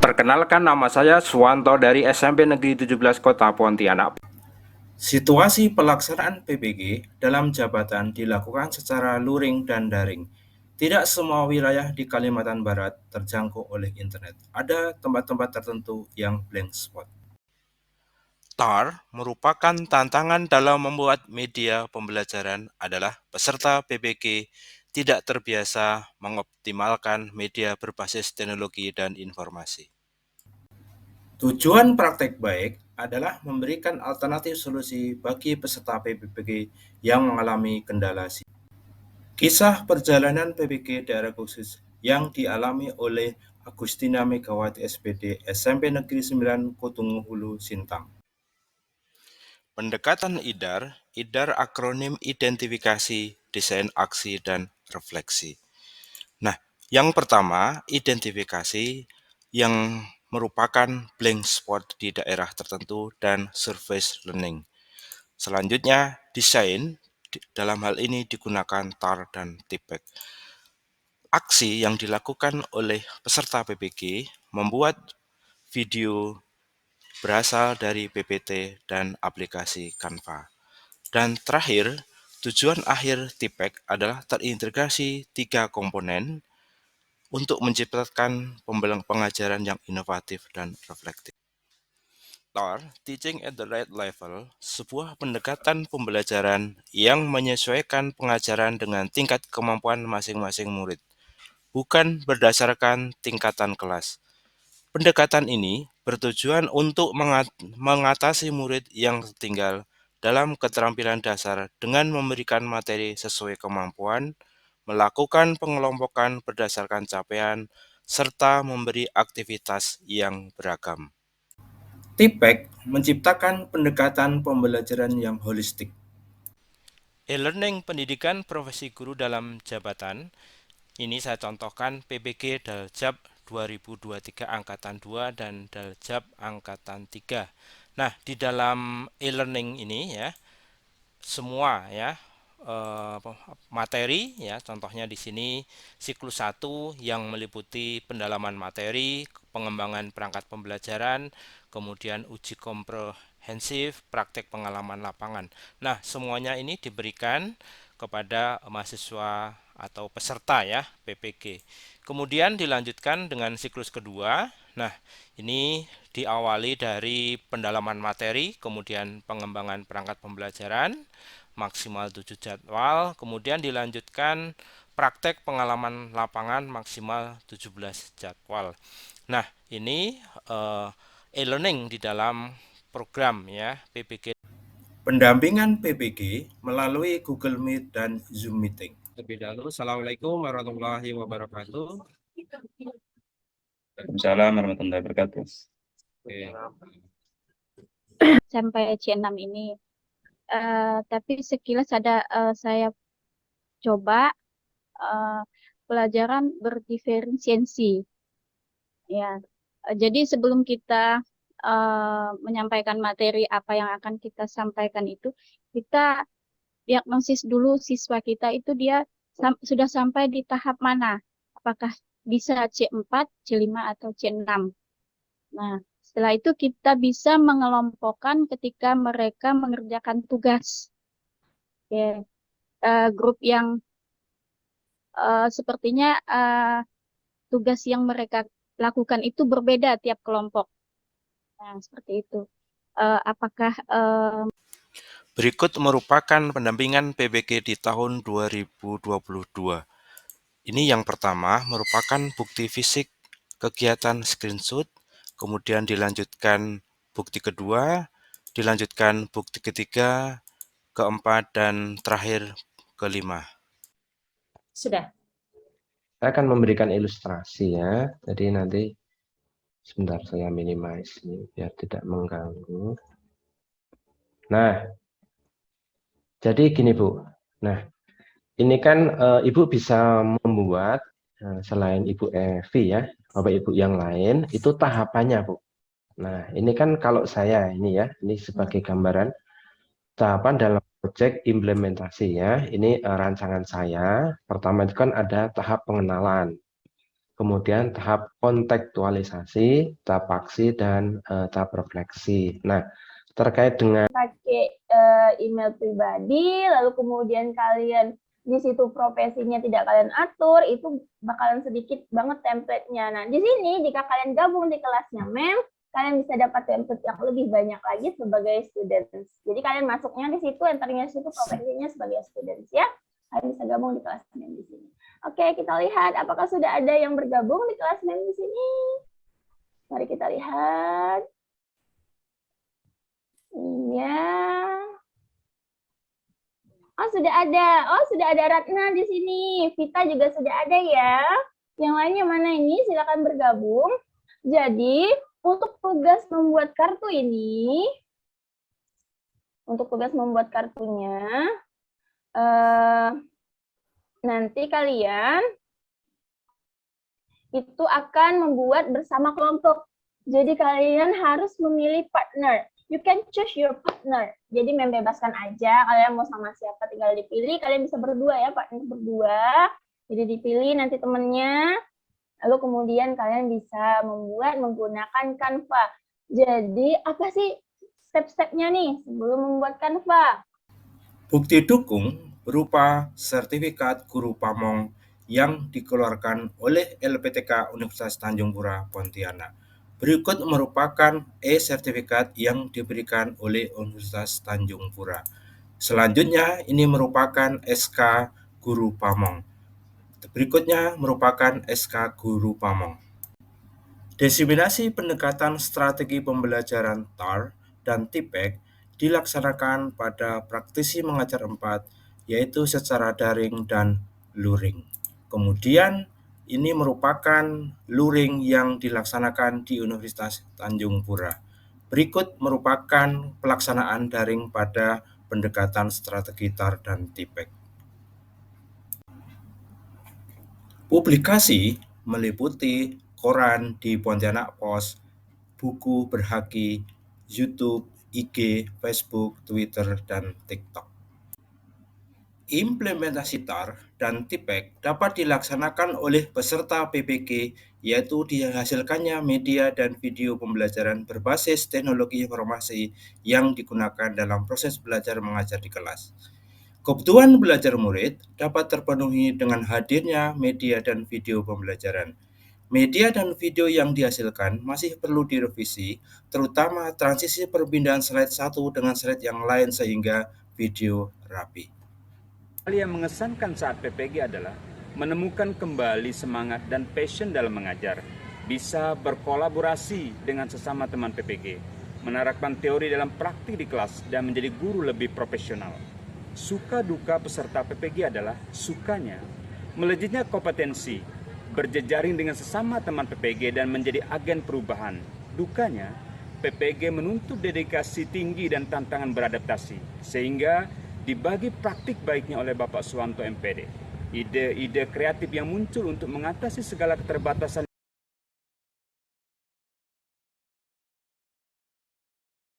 Perkenalkan, nama saya Suwanto dari SMP Negeri 17 Kota Pontianak. Situasi pelaksanaan PBG dalam jabatan dilakukan secara luring dan daring. Tidak semua wilayah di Kalimantan Barat terjangkau oleh internet. Ada tempat-tempat tertentu yang blank spot. TAR merupakan tantangan dalam membuat media pembelajaran adalah peserta PBG tidak terbiasa mengoptimalkan media berbasis teknologi dan informasi. Tujuan praktek baik adalah memberikan alternatif solusi bagi peserta PBG yang mengalami kendala. Kisah perjalanan PBG daerah khusus yang dialami oleh Agustina Megawati SPD SMP Negeri 9 Kutungu Hulu Sintang. Pendekatan IDAR, IDAR akronim identifikasi, desain aksi, dan refleksi. Nah, yang pertama, identifikasi yang merupakan blank spot di daerah tertentu dan surface learning. Selanjutnya, desain, dalam hal ini digunakan TAR dan TIPEC. Aksi yang dilakukan oleh peserta PBG membuat video berasal dari PPT dan aplikasi Canva. Dan terakhir, tujuan akhir TIPEC adalah terintegrasi 3 komponen untuk menciptakan pengajaran yang inovatif dan reflektif. TAR, Teaching at the Right Level, sebuah pendekatan pembelajaran yang menyesuaikan pengajaran dengan tingkat kemampuan masing-masing murid, bukan berdasarkan tingkatan kelas. Pendekatan ini bertujuan untuk mengatasi murid yang tertinggal dalam keterampilan dasar dengan memberikan materi sesuai kemampuan, melakukan pengelompokan berdasarkan capaian, serta memberi aktivitas yang beragam. TIPEC menciptakan pendekatan pembelajaran yang holistik. E-learning pendidikan profesi guru dalam jabatan. Ini saya contohkan PBG Daljab 2023 Angkatan 2 dan Daljab Angkatan 3. Nah, di dalam e-learning ini ya, semua ya materi ya, contohnya di sini siklus 1 yang meliputi pendalaman materi, pengembangan perangkat pembelajaran, kemudian uji komprehensif, praktek pengalaman lapangan. Nah, semuanya ini diberikan kepada mahasiswa atau peserta ya PPG. Kemudian dilanjutkan dengan siklus kedua. Nah, ini diawali dari pendalaman materi, kemudian pengembangan perangkat pembelajaran, maksimal 7 jadwal, kemudian dilanjutkan praktek pengalaman lapangan maksimal 17 jadwal. Nah, ini e-learning di dalam program ya PBG. Pendampingan PBG melalui Google Meet dan Zoom Meeting. Lebih dahulu, Assalamualaikum warahmatullahi wabarakatuh. Waalaikumsalam warahmatullahi wabarakatuh. Oke. Sampai C6 ini. Tapi sekilas ada saya coba pelajaran berdiferensiasi. Ya, jadi sebelum kita menyampaikan materi apa yang akan kita sampaikan itu, kita diagnosis dulu siswa kita itu dia sudah sampai di tahap mana. Apakah bisa C4, C5, atau C6. Nah, setelah itu kita bisa mengelompokkan ketika mereka mengerjakan tugas. Ya, grup yang sepertinya tugas yang mereka lakukan itu berbeda tiap kelompok. Nah, seperti itu. Apakah Berikut merupakan pendampingan PBG di tahun 2022. Ini yang pertama merupakan bukti fisik kegiatan screenshot, kemudian dilanjutkan bukti kedua, dilanjutkan bukti ketiga, keempat, dan terakhir kelima. sudah? Saya akan memberikan ilustrasi ya. Jadi nanti sebentar saya minimize ini biar tidak mengganggu. Nah, jadi gini Bu. Nah, ini kan Ibu bisa membuat selain Ibu Evi ya, Bapak Ibu yang lain itu tahapannya Bu. Nah, ini kan kalau saya ini ya, ini sebagai gambaran tahapan dalam proyek implementasi ya. Ini rancangan saya. Pertama itu kan ada tahap pengenalan. kemudian tahap kontekstualisasi, tahap aksi, dan tahap refleksi. Nah, terkait dengan pakai email pribadi, lalu kemudian kalian di situ profesinya tidak kalian atur, itu bakalan sedikit banget template-nya. Nah, di sini jika kalian gabung di kelasnya MEM, kalian bisa dapat template yang lebih banyak lagi sebagai students. Jadi kalian masuknya di situ, enternya di situ, profesinya sebagai students ya. Kalian bisa gabung di kelas MEM di sini. Oke, kita lihat apakah sudah ada yang bergabung di kelas MEM di sini. Mari kita lihat. Iya. Oh, sudah ada. Oh, sudah ada Ratna di sini. Vita juga sudah ada ya. Yang lainnya mana ini? Silakan bergabung. Jadi, untuk tugas membuat kartu ini, untuk tugas membuat kartunya, nanti kalian itu akan membuat bersama kelompok. Jadi kalian harus memilih partner. You can choose your partner. Jadi membebaskan aja, kalian mau sama siapa tinggal dipilih. Kalian bisa berdua ya, partner berdua. Jadi dipilih nanti temennya. Lalu kemudian kalian bisa membuat menggunakan Canva. Jadi apa sih step-stepnya nih sebelum membuat Canva? Bukti dukung berupa sertifikat guru pamong yang dikeluarkan oleh LPTK Universitas Tanjung Pura Pontianak. Berikut merupakan e-sertifikat yang diberikan oleh Universitas Tanjung Pura. Selanjutnya ini merupakan SK Guru Pamong. Berikutnya merupakan SK Guru Pamong. Diseminasi pendekatan strategi pembelajaran TAR dan TIPEK dilaksanakan pada praktisi mengajar 4, yaitu secara daring dan luring. Kemudian ini merupakan luring yang dilaksanakan di Universitas Tanjung Pura. Berikut merupakan pelaksanaan daring pada pendekatan strategi TAR dan TIPEK. Publikasi meliputi koran di Pontianak Post, buku berhaki, YouTube, IG, Facebook, Twitter, dan TikTok. Implementasi TAR dan TIPEK dapat dilaksanakan oleh peserta PPG, yaitu dihasilkannya media dan video pembelajaran berbasis teknologi informasi yang digunakan dalam proses belajar mengajar di kelas. Kebutuhan belajar murid dapat terpenuhi dengan hadirnya media dan video pembelajaran. Media dan video yang dihasilkan masih perlu direvisi, terutama transisi perpindahan slide satu dengan slide yang lain sehingga video rapi. Hal yang mengesankan saat PPG adalah menemukan kembali semangat dan passion dalam mengajar, bisa berkolaborasi dengan sesama teman PPG, menerapkan teori dalam praktik di kelas, dan menjadi guru lebih profesional. Suka duka peserta PPG adalah sukanya, melejitnya kompetensi, berjejaring dengan sesama teman PPG dan menjadi agen perubahan. Dukanya, PPG menuntut dedikasi tinggi dan tantangan beradaptasi, sehingga dibagi praktik baiknya oleh Bapak Suwanto MPD. Ide-ide kreatif yang muncul untuk mengatasi segala keterbatasan